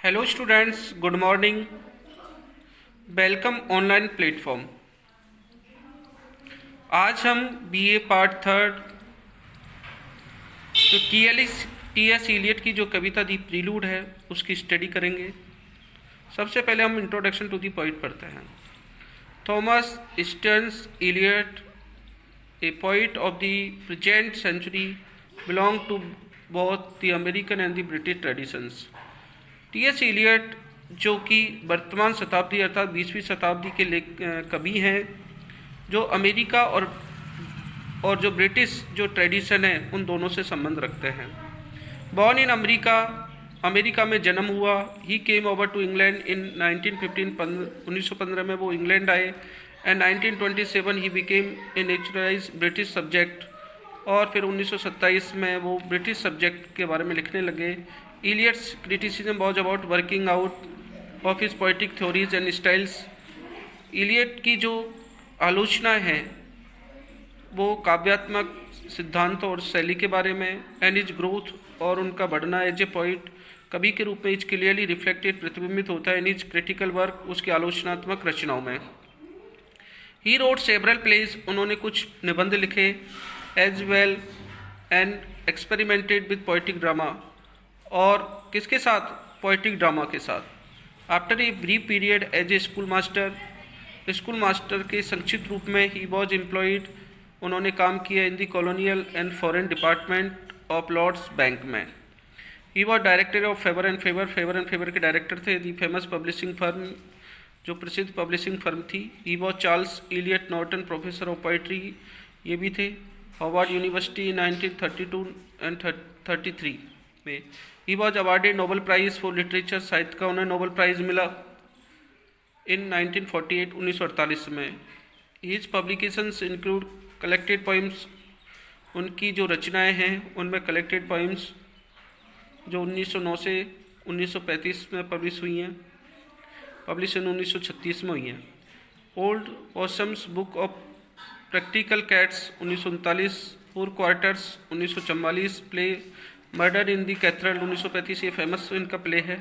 Hello students, good morning. Welcome online platform. आज हम BA part third जो T S Eliot की जो कविता दी प्रीलूड है उसकी स्टडी करेंगे। सबसे पहले हम इंट्रोडक्शन टू दी पोइट पढ़ते हैं। Thomas Stearns Eliot, a poet of the present century, belong to both the American and the British traditions. T S. Eliot जो कि वर्तमान शताब्दी अर्थात 20वीं शताब्दी के कवि हैं, जो अमेरिका और जो ब्रिटिश जो ट्रेडिशन है उन दोनों से संबंध रखते हैं। बॉर्न इन अमेरिका में जन्म हुआ। He came over to England in 1915 में वो इंग्लैंड आए and 1927 he became a naturalise British subject, और फिर 1927 में वो ब्रिटिश सब्जेक्ट के बारे में लिखने लगे। Eliot's criticism was about working out of his poetic theories and styles. Eliot की जो आलोचना है वो काव्यात्मक सिद्धांतों और शैली के बारे में, एंड इज ग्रोथ और उनका बढ़ना एज ए पोइट कवि के रूप में इज क्लियरली रिफ्लेक्टेड प्रतिबिंबित होता है इन इज क्रिटिकल वर्क, उसकी आलोचनात्मक रचनाओं में। ही रोट सेवरल प्लेज, उन्होंने कुछ निबंध लिखे, as well and experimented with poetic drama, और किसके साथ? पोइटिक ड्रामा के साथ। After a brief period as a school master के संक्षिप्त रूप में ही वॉज एम्प्लॉयड, उन्होंने काम किया in the colonial and foreign department of Lloyds bank में। He was director of Faber and Faber के डायरेक्टर थे। दी फेमस पब्लिशिंग फर्म, जो प्रसिद्ध पब्लिशिंग फर्म थी। He was Charles Eliot Norton professor of poetry, ये भी थे। Harvard University 1932 and 33 में। He was awarded Nobel prize for literature, साहित्य का उन्हें नोबेल प्राइज़ मिला इन 1948 में। His publications include collected poems, उनकी जो रचनाएं हैं उनमें कलेक्टेड पोइम्स जो 1909 से 1935 में पब्लिश हुई हैं, पब्लिश इन 1936 में हुई हैं। Old Possum's book of practical cats 1939, four quartets 1944, play murder in the cathedral 1935, ये फेमस इनका प्ले है।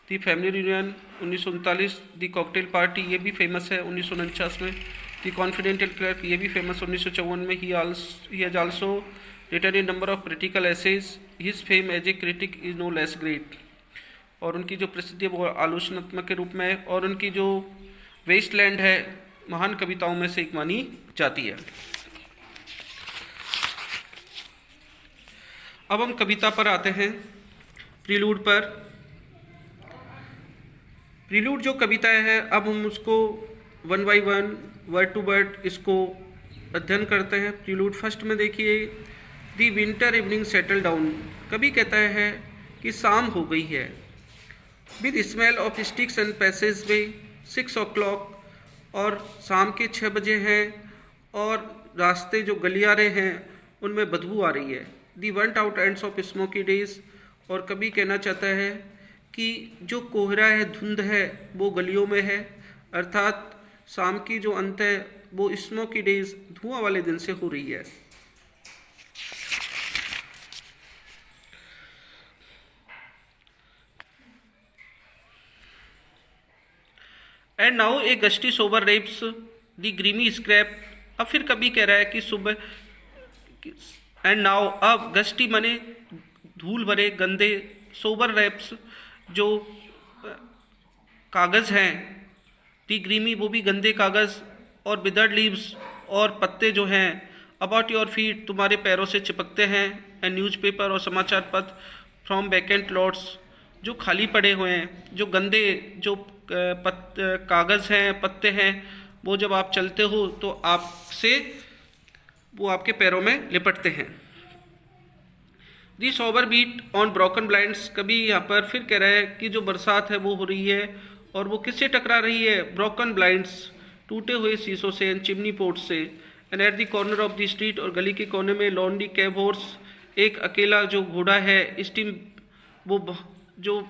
The family reunion 1939, the cocktail party ये भी फेमस है 1949 में। दी कॉन्फिडेंशियल क्लर्क ये भी फेमस 1954 में। He has also written a number of critical essays, his fame as a critic is no less great, और उनकी जो प्रसिद्धि वो आलोचनात्मक के रूप में है, और उनकी जो वेस्टलैंड है महान कविताओं में से एक मानी जाती है। अब हम कविता पर आते हैं, प्रीलूड पर। प्रीलूड जो कविता है, अब हम उसको one by one, word to word इसको अध्ययन करते हैं। प्रीलूड फर्स्ट में देखिए, the winter evening settle down, कवि कहता है कि शाम हो गई है। With smell of sticks and passage way 6 o'clock, और शाम के 6 बजे हैं और रास्ते जो गलियारे हैं उनमें बदबू आ रही है। The burnt out ends of smoky days, और कभी कहना चाहता है कि जो कोहरा है, धुंध है, वो गलियों में है, अर्थात शाम की जो अंत है वो स्मोकी डेज, धुआं वाले दिन से हो रही है। And now a gusty sober wraps the grimy scrap, अब फिर कभी कह रहा है कि सुबह, एंड नाउ अब गस्टी मने धूल भरे गंदे, सोबर रैप्स जो कागज़ हैं, दी ग्रीमी वो भी गंदे कागज़, और विदर्ड लीव्स और पत्ते जो हैं, अबाउट योर फीट तुम्हारे पैरों से चिपकते हैं, एंड न्यूज़पेपर और समाचार पत्र फ्रॉम वैकेंट लॉट्स जो खाली पड़े हुए हैं, जो गंदे जो कागज़ हैं, पत्ते हैं, वो जब आप चलते हो तो आपसे वो आपके पैरों में लिपटते हैं। दी सोबर बीट ऑन ब्रोकन ब्लाइंड्स, कभी यहाँ पर फिर कह रहा है कि जो बरसात है वो हो रही है, और वो किससे टकरा रही है? ब्रोकन ब्लाइंड्स, टूटे हुए शीशों से, एंड चिमनी पोर्ट से। And at the corner of the street, और गली के कोने में, लॉन्डी कैब हॉर्स, एक अकेला जो घोड़ा है, स्टीम, वो जो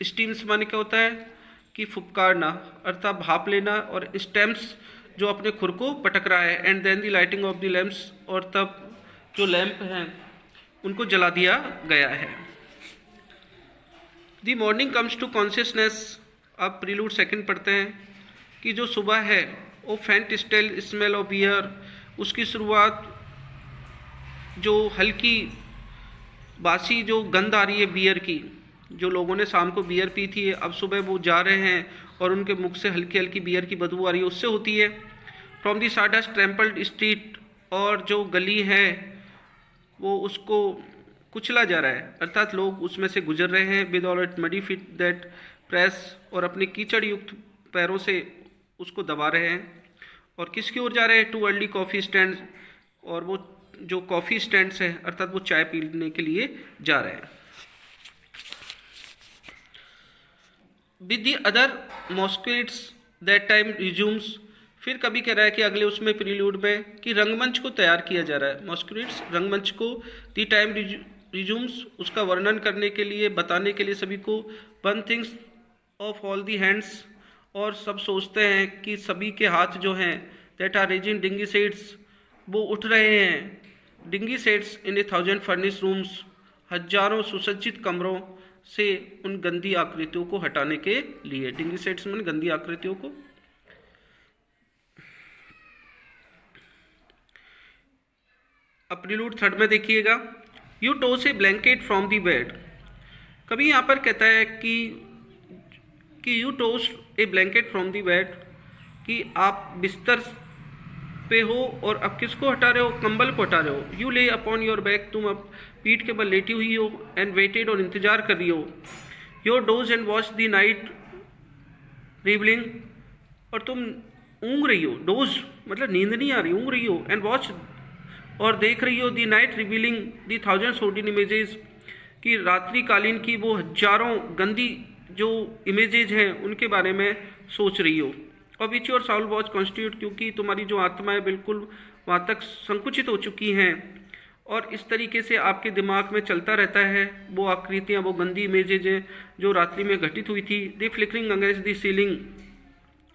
स्टीम्स माने क्या होता है कि फुफकारना, अर्थात भाप लेना, और स्टैम्प्स जो अपने खुर को पटक रहा है। And then the lighting of the lamps, और तब जो लैंप हैं उनको जला दिया गया है। दी मॉर्निंग कम्स टू कॉन्शियसनेस, आप प्रीलूड सेकंड पढ़ते हैं कि जो सुबह है वो फेंट स्टेल स्मेल ऑफ बियर, उसकी शुरुआत जो हल्की बासी जो गंध आ रही है बियर की, जो लोगों ने शाम को बियर पी थी अब सुबह वो जा रहे हैं और उनके मुख से हल्की हल्की बियर की बदबू आ रही है, उससे होती है। फ्रॉम दी साडस्ट ट्रैम्पल्ड स्ट्रीट, और जो गली है वो उसको कुचला जा रहा है, अर्थात लोग उसमें से गुजर रहे हैं with all it muddy feet that press, और अपने कीचड़ युक्त पैरों से उसको दबा रहे हैं। और किसकी ओर जा रहे हैं? टू अर्ली कॉफ़ी स्टैंड, और वो जो कॉफ़ी स्टैंड्स हैं अर्थात वो चाय पीने के लिए जा रहे हैं। With the other masquerades that time resumes, फिर कभी कह रहा है कि अगले उसमें प्रील्यूड में कि रंगमंच को तैयार किया जा रहा है। मॉस्क्यूट्स रंगमंच को, दी टाइम रिज्यूम्स उसका वर्णन करने के लिए, बताने के लिए सभी को। One things of all the hands, और सब सोचते हैं कि सभी के हाथ जो हैं that are raising dingy sets, वो उठ रहे हैं। Dingy sets in 1000 furnish rooms, हजारों सुसज्जित कमरों से उन गंदी आकृतियों को हटाने के लिए। डिंगी सेट्स में गंदी आकृतियों को। अब प्रीलूड थर्ड में देखिएगा, you toss a blanket from the bed. कभी यहाँ पर कहता है कि you toss a blanket from the bed, कि आप बिस्तर पे हो और अब किसको हटा रहे हो? कंबल को हटा रहे हो। यू ले अपॉन योर बैक, तुम अब पीठ के बल लेटी हुई हो। एंड वेटेड, और इंतजार कर रही हो। You dozed and watch the night revealing, और तुम ऊँग रही हो। डोज मतलब नींद नहीं आ रही, ऊँग रही हो। एंड वॉच, और देख रही हो दी नाइट रिवीलिंग दी 1000 सोडिन इमेजेस, कि रात्रिकालीन की वो हजारों गंदी जो इमेजेज हैं उनके बारे में सोच रही हो। और which your Saul watch constitute, क्योंकि तुम्हारी जो आत्मा है बिल्कुल वहाँ तक संकुचित हो चुकी हैं, और इस तरीके से आपके दिमाग में चलता रहता है वो आकृतियाँ, वो गंदी इमेजेज हैं जो रात्रि में घटित हुई थी। दी फ्लिकरिंग अगेंस्ट दी सीलिंग,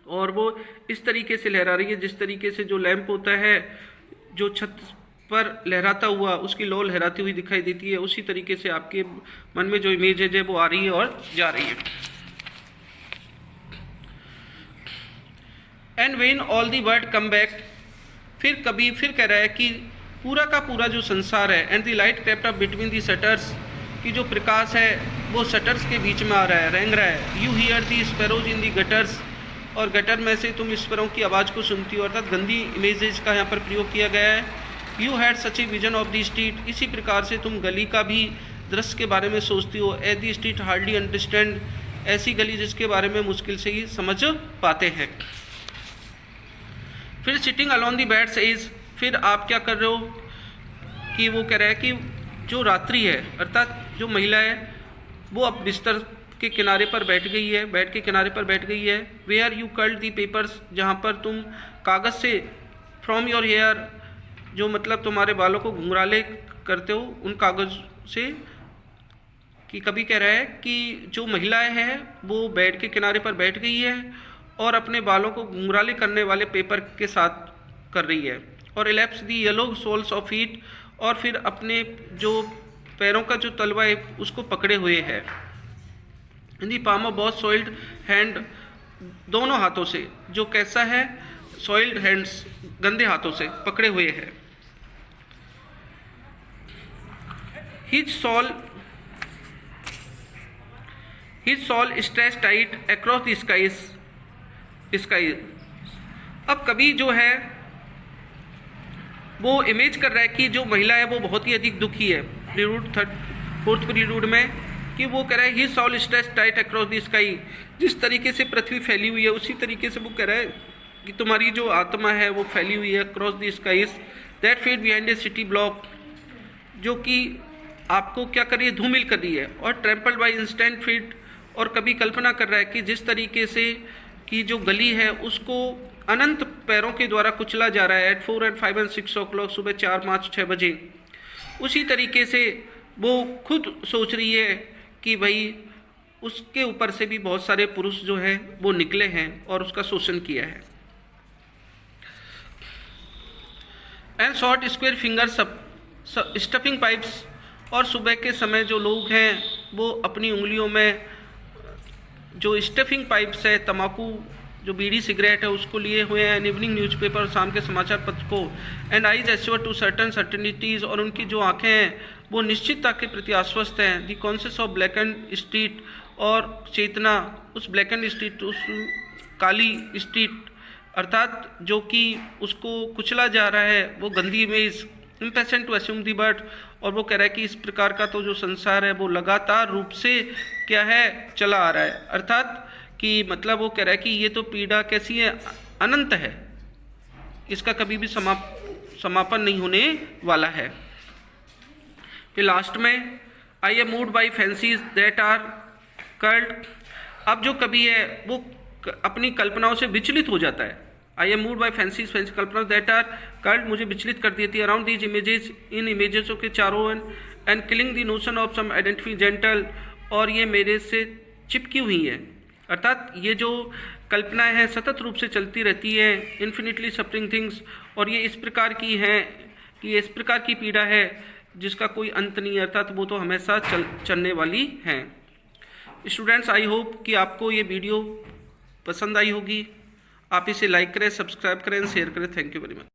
और वो इस तरीके से लहरा रही है जिस तरीके से जो लैंप होता है जो छत पर लहराता हुआ उसकी लौ लहराती हुई दिखाई देती है, उसी तरीके से आपके मन में जो इमेजेज है वो आ रही है और जा रही है। And when all the word come back, फिर कह रहा है कि पूरा का पूरा जो संसार है, and the light crept up between the shutters, कि जो प्रकाश है वो शटर्स के बीच में आ रहा है, रेंग रहा है। You here the sparrows in the gutters, और गटर में से तुम स्पैरों की आवाज़ को सुनती हो, अर्थात गंदी इमेजेज का यहाँ पर प्रयोग किया गया है। You had such a vision of the street, इसी प्रकार से तुम गली का भी दृश्य के बारे में सोचती हो। ए दी स्ट्रीट हार्डली अंडरस्टैंड, ऐसी गली जिसके बारे में मुश्किल से ही समझ पाते हैं। फिर sitting alone the beds is, फिर आप क्या कर रहे हो कि वो कह रहा है कि जो रात्रि है अर्थात जो महिला है वो अब बिस्तर के किनारे पर बैठ गई है, बेड के किनारे पर बैठ गई है। Where you curled the papers, जहाँ पर तुम कागज़ से फ्रॉम योर हेयर, जो मतलब तुम्हारे बालों को घुंघराले करते हो उन कागज़ से, कि कभी कह रहा है कि जो महिलाएं हैं वो बेड के किनारे पर बैठ गई है और अपने बालों को घुंघराले करने वाले पेपर के साथ कर रही है। और elapse the yellow souls of feet, और फिर अपने जो पैरों का जो तलवा है उसको पकड़े हुए है। In the palm of both soiled hand, दोनों हाथों से, जो कैसा है सॉइल्ड हैंड्स, गंदे हाथों से पकड़े हुए है। His soul stretch tight across the sky. अब कभी जो है वो इमेज कर रहा है कि जो महिला है वो बहुत ही अधिक दुखी है। प्रीलूड फोर्थ प्रीलूड में कि वो कह रहा है his soul stretch tight across the sky, जिस तरीके से पृथ्वी फैली हुई है उसी तरीके से वो कह रहा है कि तुम्हारी जो आत्मा है वो फैली हुई है across the skies that feet behind a city block, जो कि आपको क्या कर रही है, धूमिल कर रही है। और ट्रैम्पल्ड बाई इंस्टेंट फीट, और कभी कल्पना कर रहा है कि जिस तरीके से कि जो गली है उसको अनंत पैरों के द्वारा कुचला जा रहा है एट 4 and 5 and 6 o'clock, सुबह 4, 5, 6 बजे। उसी तरीके से वो खुद सोच रही है कि भाई उसके ऊपर से भी बहुत सारे पुरुष जो हैं वो निकले हैं और उसका शोषण किया है। And short square fingers stuffing pipes, और सुबह के समय जो लोग हैं वो अपनी उंगलियों में जो स्टफिंग पाइप्स है, तम्बाकू जो बीड़ी सिगरेट है उसको लिए हुए हैं, इवनिंग न्यूज़पेपर, शाम के समाचार पत्र को, एंड आइज एश्योर टू सर्टनिटीज़, और उनकी जो आंखें हैं वो निश्चितता के प्रति आश्वस्त हैं। The conscious of black and street, और चेतना उस ब्लैक एंड स्ट्रीट, उस काली स्ट्रीट अर्थात जो कि उसको कुचला जा रहा है, वो गंदी image, impatient to assume the but, और वो कह रहा है कि इस प्रकार का तो जो संसार है वो लगातार रूप से क्या है, चला आ रहा है। अर्थात कि मतलब वो कह रहा है कि ये तो पीड़ा कैसी है, अनंत है, इसका कभी भी समापन नहीं होने वाला है। फिर लास्ट में I am moved by fancies that are curled. अब जो कवि है वो अपनी कल्पनाओं से विचलित हो जाता है। I am moved by fancy कल्पना दैट आर कर्ल्ड, मुझे विचलित कर देती है, अराउंड दीज इमेजेस, इन इमेजेसों के चारों and killing the notion of some identity gentle, और ये मेरे से चिपकी हुई है। अर्थात ये जो कल्पनाएं हैं सतत रूप से चलती रहती है, इन्फिनिटली सफरिंग थिंग्स, और ये इस प्रकार की हैं कि ये इस प्रकार की पीड़ा है जिसका कोई अंत नहीं है, अर्थात वो तो हमेशा चलने वाली हैं। स्टूडेंट्स, आई होप कि आपको ये वीडियो पसंद आई होगी। आप इसे लाइक करें, सब्सक्राइब करें, शेयर करें। Thank you very much.